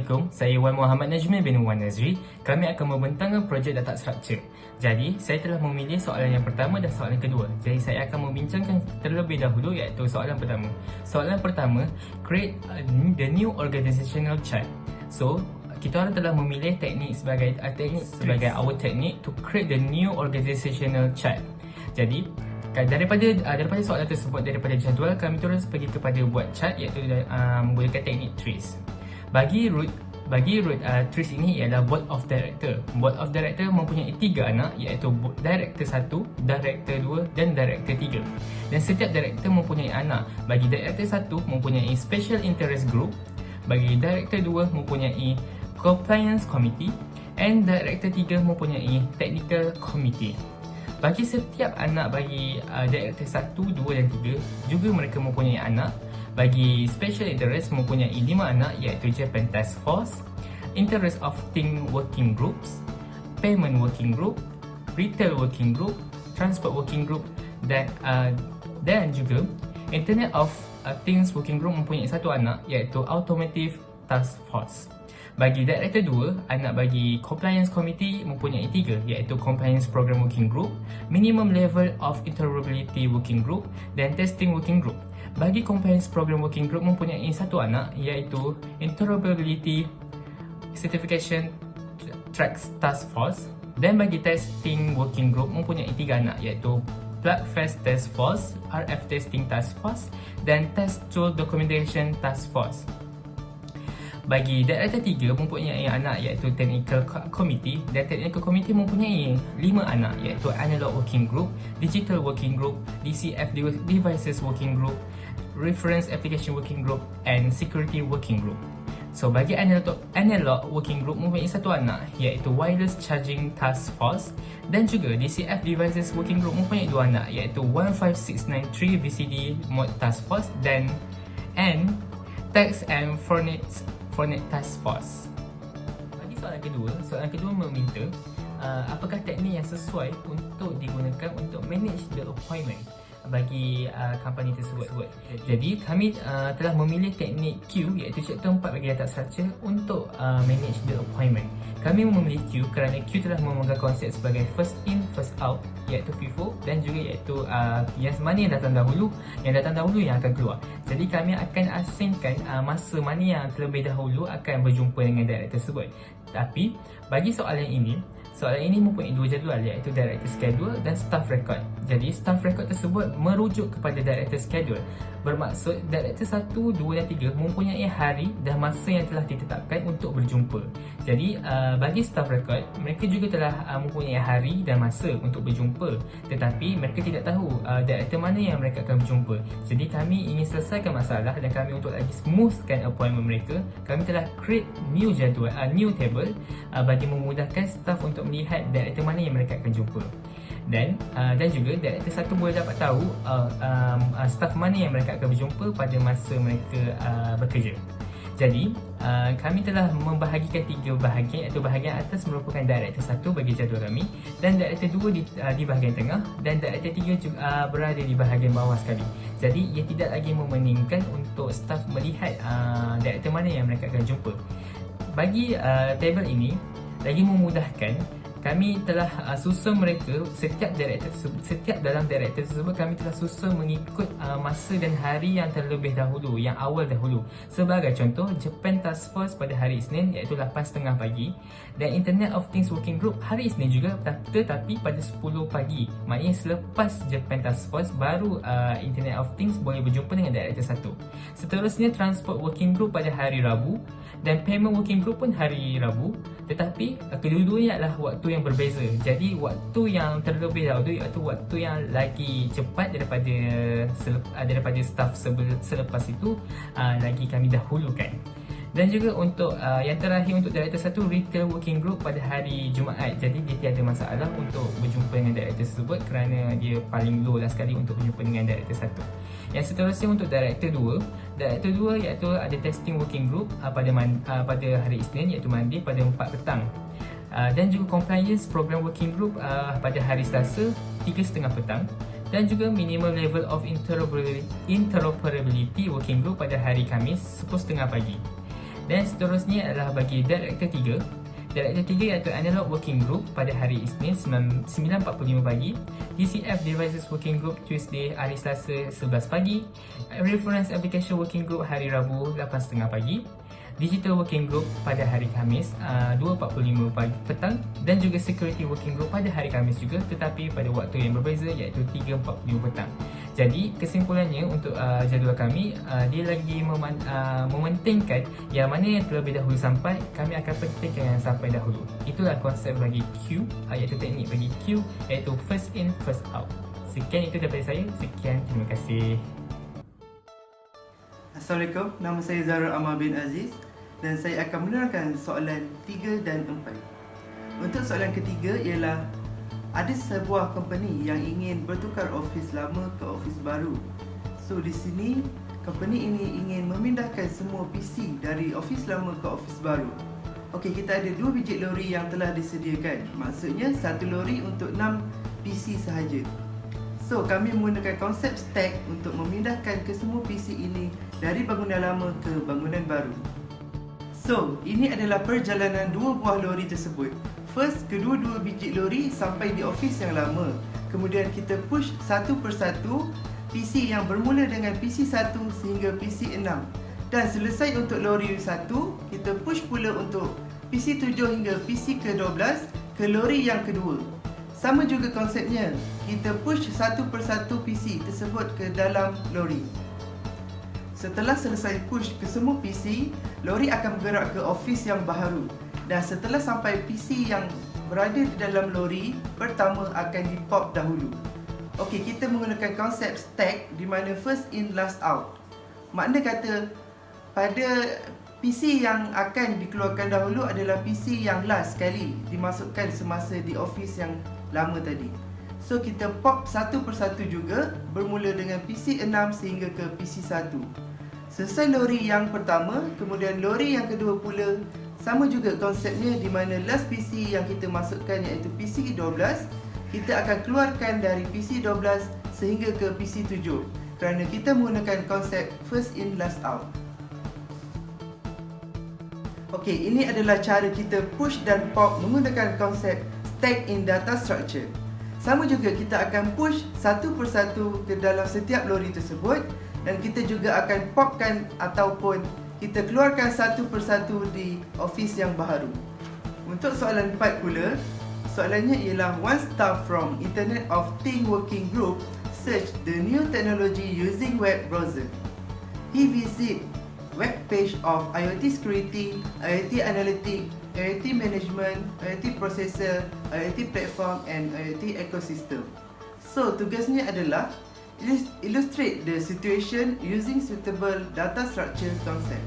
Assalamualaikum, saya Wan Muhammad Najmi bin Wan Nazri. Kami akan membentangkan projek data structure. Jadi, saya telah memilih soalan yang pertama dan soalan kedua. Jadi, saya akan membincangkan terlebih dahulu iaitu soalan pertama. Soalan pertama, create the new organizational chart. So, kita orang telah memilih teknik sebagai our teknik to create the new organizational chart. Jadi, daripada soalan tersebut, daripada jadual, kami terus pergi kepada buat chart iaitu menggunakan teknik trees. Bagi root trees ini ialah board of director. Board of director mempunyai 3 anak iaitu director 1, director 2 dan director 3. Dan setiap director mempunyai anak. Bagi director 1 mempunyai special interest group, bagi director 2 mempunyai compliance committee, and director 3 mempunyai technical committee. Bagi setiap anak bagi director 1, 2 dan 3 juga mereka mempunyai anak. Bagi special interest mempunyai 5 anak iaitu Japan Task Force, Interest of Thing Working Groups, Payment Working Group, Retail Working Group, Transport Working Group dan juga Internet of Things Working Group mempunyai 1 anak iaitu Automotive Task Force. Bagi Director 2, anak bagi Compliance Committee mempunyai 3 iaitu Compliance Program Working Group, Minimum Level of Interoperability Working Group dan Testing Working Group. Bagi Compliance Program Working Group mempunyai 1 anak iaitu Interoperability Certification Task Force, dan bagi Testing Working Group mempunyai 3 anak iaitu Plugfest Task Force, RF Testing Task Force dan Test Tool Documentation Task Force. Bagi Director 3 mempunyai anak iaitu Technical Committee, dan Technical Committee mempunyai 5 anak iaitu Analog Working Group, Digital Working Group, DCF Devices Working Group, Reference Application Working Group and Security Working Group. So bagi Analog Working Group mempunyai 1 anak iaitu Wireless Charging Task Force, dan juga DCF Devices Working Group mempunyai 2 anak iaitu 15693 VCD Mode Task Force dan Tax and Fornet Task Force. Bagi soalan kedua meminta apakah teknik yang sesuai untuk digunakan untuk manage the appointment bagi company tersebut. Jadi kami telah memilih teknik Q iaitu chapter 4 bagi data structure untuk manage the appointment. Kami memilih Q kerana Q telah memegang konsep sebagai first in first out iaitu FIFO, dan juga iaitu yang mana yang datang dahulu yang akan keluar. Jadi kami akan asingkan masa mana yang terlebih dahulu akan berjumpa dengan director tersebut. Tapi bagi soalan ini mempunyai 2 jadual iaitu director schedule dan staff record. Jadi staff record tersebut merujuk kepada director schedule. Bermaksud director 1, 2 dan 3 mempunyai hari dan masa yang telah ditetapkan untuk berjumpa. Jadi bagi staff record, mereka juga telah mempunyai hari dan masa untuk berjumpa, tetapi mereka tidak tahu director mana yang mereka akan berjumpa. Jadi kami ingin selesaikan masalah, dan kami untuk lagi smoothkan appointment mereka, kami telah create new jadual, new table bagi memudahkan staff untuk melihat director mana yang mereka akan jumpa. Dan juga director 1 boleh dapat tahu staff mana yang mereka akan berjumpa pada masa mereka bekerja. Jadi kami telah membahagikan 3 bahagian, iaitu bahagian atas merupakan director 1 bagi jadual kami, dan director 2 di bahagian tengah, dan director 3 juga berada di bahagian bawah sekali. Jadi ia tidak lagi memeningkan untuk staff melihat director mana yang mereka akan jumpa. Bagi table ini lagi memudahkan. Kami telah susun mereka, setiap dalam director tersebut kami telah susun mengikut masa dan hari yang terlebih dahulu, yang awal dahulu. Sebagai contoh, Japan Task Force pada hari Isnin iaitu 8.30 pagi, dan Internet of Things Working Group hari Isnin juga, tetapi pada 10 pagi. Maknanya selepas Japan Task Force baru Internet of Things boleh berjumpa dengan director 1. Seterusnya Transport Working Group pada hari Rabu, dan Payment Working Group pun hari Rabu, tetapi kedua-duanya adalah waktu yang berbeza. Jadi waktu yang terlebih dahulu iaitu waktu yang lagi cepat daripada staff selepas itu lagi kami dahulukan. Dan juga untuk yang terakhir untuk director 1, Retail Working Group pada hari Jumaat. Jadi dia tiada masalah untuk berjumpa dengan director tersebut kerana dia paling low lah sekali untuk berjumpa dengan director 1. Yang seterusnya untuk director 2 iaitu ada Testing Working Group pada hari Isnin iaitu Monday pada 4 petang. Dan juga Compliance Program Working Group pada hari Selasa 3.30 petang. Dan juga Minimal Level of Interoperability Working Group pada hari Khamis 10.30 pagi. Dan seterusnya adalah bagi Director 3. Director 3 iaitu Analog Working Group pada hari Isnin 9.45 pagi, DCF Devices Working Group Tuesday hari Selasa 11 pagi, Reference Application Working Group hari Rabu 8.30 pagi, Digital Working Group pada hari Khamis 2.45 petang, dan juga Security Working Group pada hari Khamis juga, tetapi pada waktu yang berbeza iaitu 3.45 petang. Jadi kesimpulannya untuk jadual kami, dia lagi mementingkan yang mana yang terlebih dahulu sampai, kami akan pentingkan yang sampai dahulu. Itulah konsep bagi Q, iaitu teknik bagi Q, iaitu first in first out. Sekian itu daripada saya. Sekian, terima kasih. Assalamualaikum, nama saya Zarul Ammar bin Aziz dan saya akan menerangkan soalan 3 dan 4. Untuk soalan ketiga ialah, ada sebuah company yang ingin bertukar office lama ke office baru. So di sini, company ini ingin memindahkan semua PC dari office lama ke office baru. Okey, kita ada 2 biji lori yang telah disediakan. Maksudnya, 1 lori untuk 6 PC sahaja. So, kami menggunakan konsep stack untuk memindahkan kesemua PC ini dari bangunan lama ke bangunan baru. So, ini adalah perjalanan 2 buah lori tersebut. First, kedua-dua biji lori sampai di office yang lama. Kemudian kita push satu persatu PC yang bermula dengan PC 1 sehingga PC 6. Dan selesai untuk lori 1, kita push pula untuk PC 7 hingga PC ke-12 ke lori yang kedua. Sama juga konsepnya, kita push satu persatu PC tersebut ke dalam lori. Setelah selesai push ke semua PC, lori akan bergerak ke office yang baru. Dan setelah sampai PC yang berada di dalam lori pertama akan di-pop dahulu. Okey, kita menggunakan konsep stack di mana first in last out. Makna kata, pada PC yang akan dikeluarkan dahulu adalah PC yang last sekali dimasukkan semasa di office yang lama tadi. So kita pop satu persatu juga, bermula dengan PC 6 sehingga ke PC 1. Selesai lori yang pertama, kemudian lori yang kedua pula. Sama juga konsepnya di mana last PC yang kita masukkan iaitu PC 12, kita akan keluarkan dari PC 12 sehingga ke PC 7 kerana kita menggunakan konsep first in last out. Okey, ini adalah cara kita push dan pop menggunakan konsep stack in data structure. Sama juga kita akan push satu persatu ke dalam setiap lori tersebut dan kita juga akan popkan ataupun kita keluarkan satu persatu di office yang baru. Untuk soalan 4 pula, soalannya ialah one staff from Internet of Things Working Group search the new technology using web browser. He visit web page of IoT security, IoT analytics, IoT management, IoT processor, IoT platform and IoT ecosystem. So, tugasnya adalah illustrate the situation using suitable data structure concept.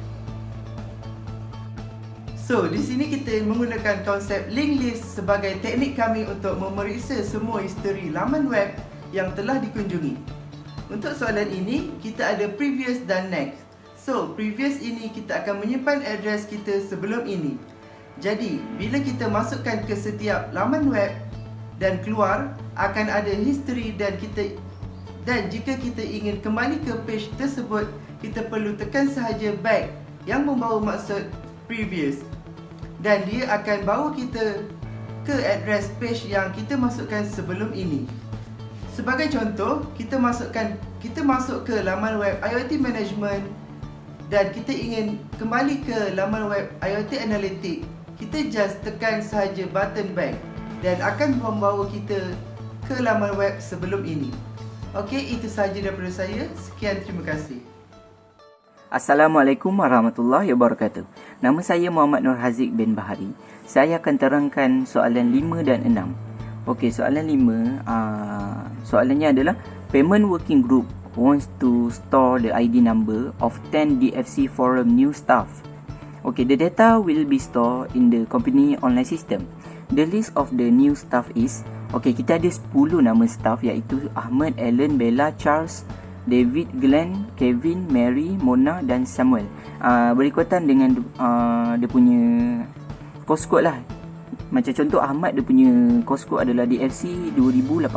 So, di sini kita menggunakan konsep linked list sebagai teknik kami untuk memeriksa semua history laman web yang telah dikunjungi. Untuk soalan ini, kita ada previous dan next. So, previous ini kita akan menyimpan address kita sebelum ini. Jadi, bila kita masukkan ke setiap laman web dan keluar, akan ada history dan jika kita ingin kembali ke page tersebut, kita perlu tekan sahaja back yang membawa maksud previous. Dan dia akan bawa kita ke address page yang kita masukkan sebelum ini. Sebagai contoh, kita masuk ke laman web IoT management dan kita ingin kembali ke laman web IoT Analytics, kita just tekan sahaja button back dan akan membawa kita ke laman web sebelum ini. Okey, itu sahaja daripada saya. Sekian, terima kasih. Assalamualaikum warahmatullahi wabarakatuh. Nama saya Muhammad Nur Haziq bin Bahari. Saya akan terangkan soalan 5 dan 6. Okey, soalan 5, soalannya adalah Payment Working Group wants to store the ID number of 10 DFC forum new staff. Okay, the data will be stored in the company online system. The list of the new staff is, okay, kita ada 10 nama staff iaitu Ahmad, Alan, Bella, Charles, David, Glenn, Kevin, Mary, Mona dan Samuel. Berikutan dengan dia punya course code lah. Macam contoh Ahmad, dia punya course code adalah DFC 2018.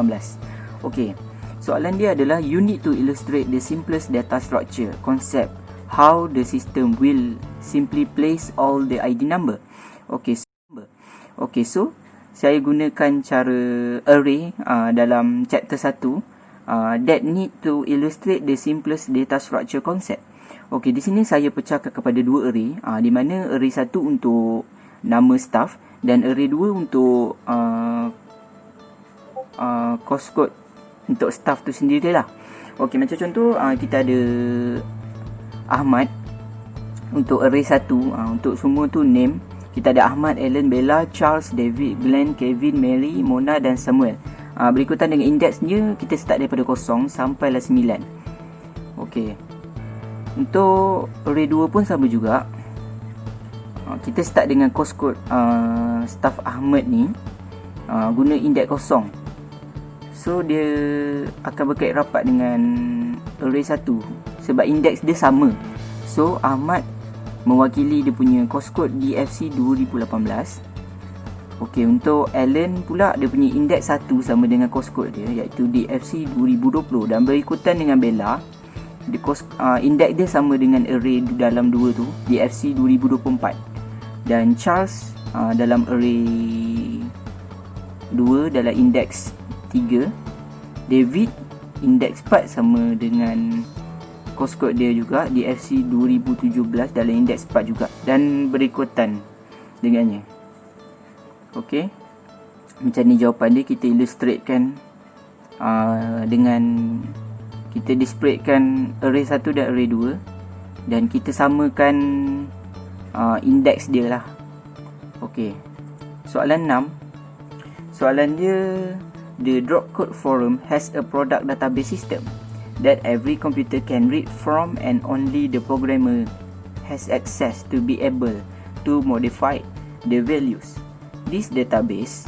Okay, soalan dia adalah you need to illustrate the simplest data structure concept how the system will simply place all the ID number. Okay, so saya gunakan cara array dalam chapter 1 that need to illustrate the simplest data structure concept. Okey, di sini saya pecahkan kepada dua array, di mana array 1 untuk nama staff dan array 2 untuk course code untuk staff tu sendirilah. Okey, macam contoh kita ada Ahmad untuk array 1, untuk semua tu name. Kita ada Ahmad, Alan, Bella, Charles, David, Glenn, Kevin, Mary, Mona dan Samuel. Berikutan dengan indeksnya, kita start daripada 0 sampailah 9. Okey. Untuk array 2 pun sama juga. Kita start dengan course code staff Ahmad ni, guna indeks 0. So dia akan berkait rapat dengan array 1 sebab indeks dia sama. So Ahmad mewakili dia punya course code DFC 2018. Okey, untuk Alan pula dia punya indeks 1 sama dengan course code dia, iaitu DFC 2020, dan berikutan dengan Bella. Indeks dia sama dengan array dalam 2 tu, DFC 2024. Dan Charles dalam array 2 dalam indeks 3. David indeks 4 sama dengan course code dia juga, DFC 2017 dalam indeks 4 juga, dan berikutan dengannya. Okey, macam ni jawapan dia. Kita illustratekan dengan kita displaykan array 1 dan array 2, dan kita samakan indeks dia lah. Okey, soalan 6. Soalan dia, the Dropcode forum has a product database system that every computer can read from, and only the programmer has access to be able to modify the values. This database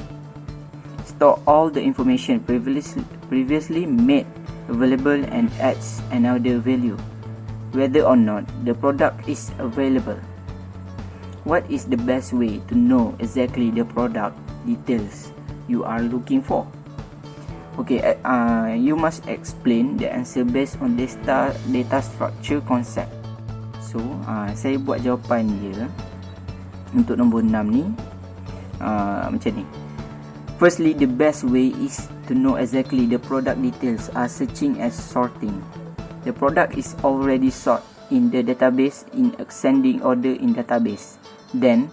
store all the information previously made available and adds another value, whether or not the product is available. What is the best way to know exactly the product details you are looking for? Okay, you must explain the answer based on data structure concept. So, saya buat jawapan dia untuk nombor 6 ni macam ni. Firstly, the best way is to know exactly the product details are searching as sorting. The product is already sorted in the database in ascending order in database. Then,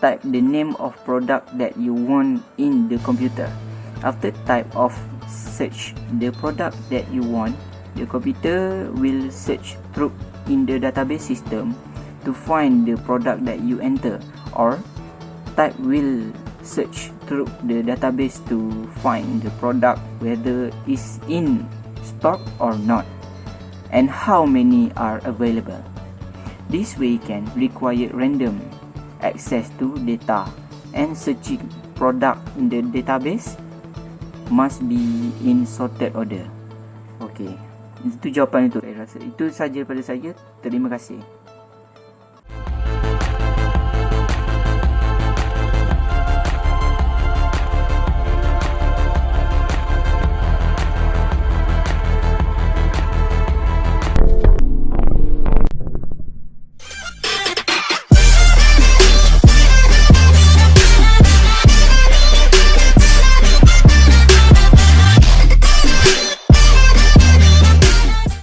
type the name of product that you want in the computer. After type of search the product that you want, the computer will search through in the database system to find the product that you enter, or type will search through the database to find the product whether is in stock or not, and how many are available. This way can require random access to data, and searching product in the database must be in sorted order. Okey, itu jawapan itu. Saya rasa itu saja daripada saya. Terima kasih.